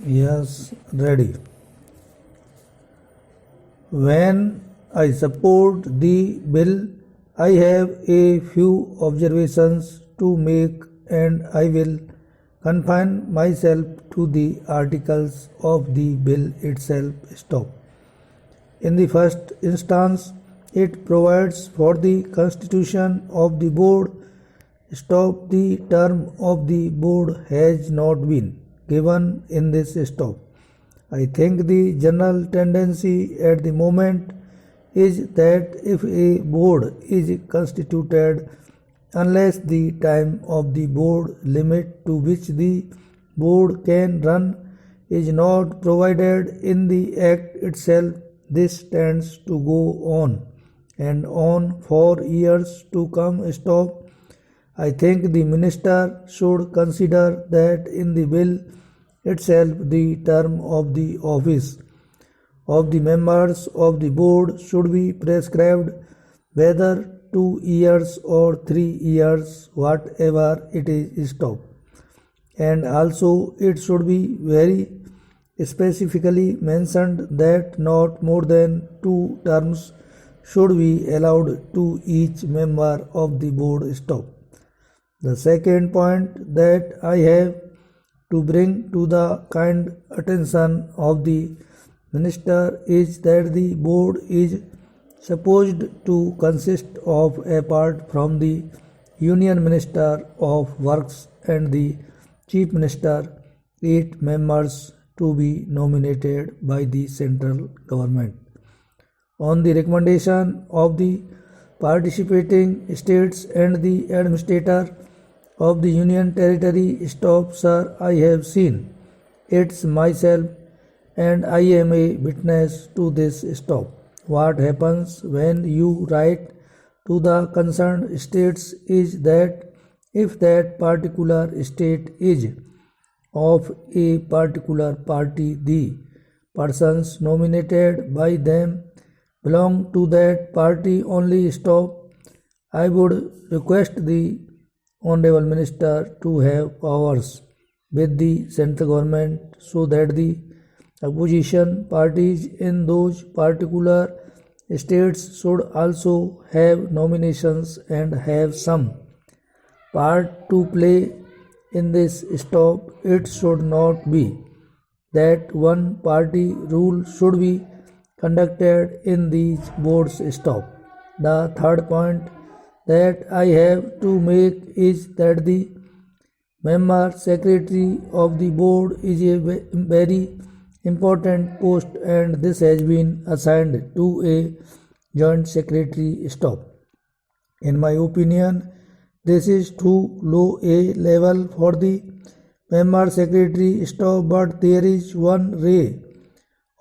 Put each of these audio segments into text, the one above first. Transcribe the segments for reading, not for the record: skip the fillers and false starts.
Yes, ready. When I support the bill, I have a few observations to make and I will confine myself to the articles of the bill itself. Stop. In the first instance, it provides for the constitution of the board. Stop. The term of the board has not been given in this stop. I think the general tendency at the moment is that if a board is constituted, unless the time of the board limit to which the board can run is not provided in the act itself, this tends to go on and on for years to come. Stop. I think the minister should consider that in the bill itself the term of the office of the members of the board should be prescribed, whether 2 years or 3 years, whatever it is. Stop. And also it should be very specifically mentioned that not more than 2 terms should be allowed to each member of the board. Stop. The second point that I have to bring to the kind attention of the minister is that the board is supposed to consist of, apart from the Union Minister of Works and the Chief Minister, 8 members to be nominated by the central government on the recommendation of the participating states and the administrator of the union territory. Stop. Sir, I have seen it myself and I am a witness to this. Stop. What happens when you write to the concerned states is that if that particular state is of a particular party, the persons nominated by them belong to that party only. Stop. I would request the Honorable Minister to have powers with the central government so that the opposition parties in those particular states should also have nominations and have some part to play in this. Stop. It should not be that one party rule should be conducted in these boards. Stop. The third point that I have to make is that the member secretary of the board is a very important post and this has been assigned to a joint secretary. Stop. In my opinion, this is too low a level for the member secretary. Stop. But there is one ray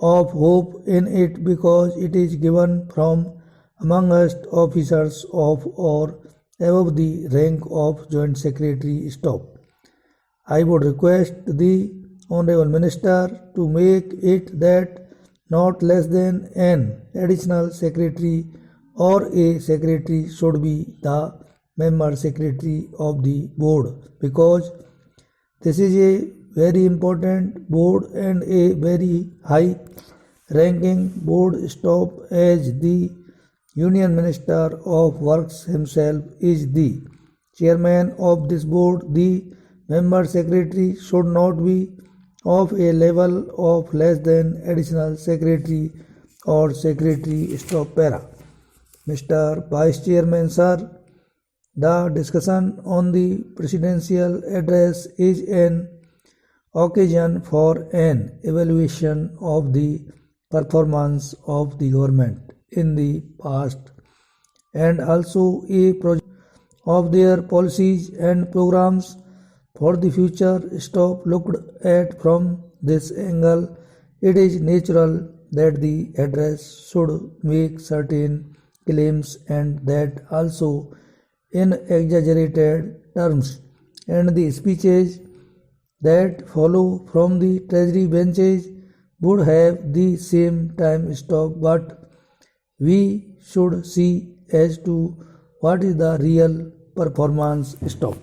of hope in it because it is given from amongst officers of or above the rank of joint secretary. Stop. I would request the Honorable Minister to make it that not less than an additional secretary or a secretary should be the member secretary of the board, because this is a very important board and a very high ranking board. Stop. As the Union Minister of Works himself is the chairman of this board, the member secretary should not be of a level of less than additional secretary or secretary. Stop. Para. Mr. Vice Chairman, sir, the discussion on the presidential address is an occasion for an evaluation of the performance of the government in the past and also a project of their policies and programs for the future. Stop. Looked at from this angle, it is natural that the address should make certain claims and that also in exaggerated terms, and the speeches that follow from the treasury benches would have the same time. Stop. But we should see as to what is the real performance. Stop.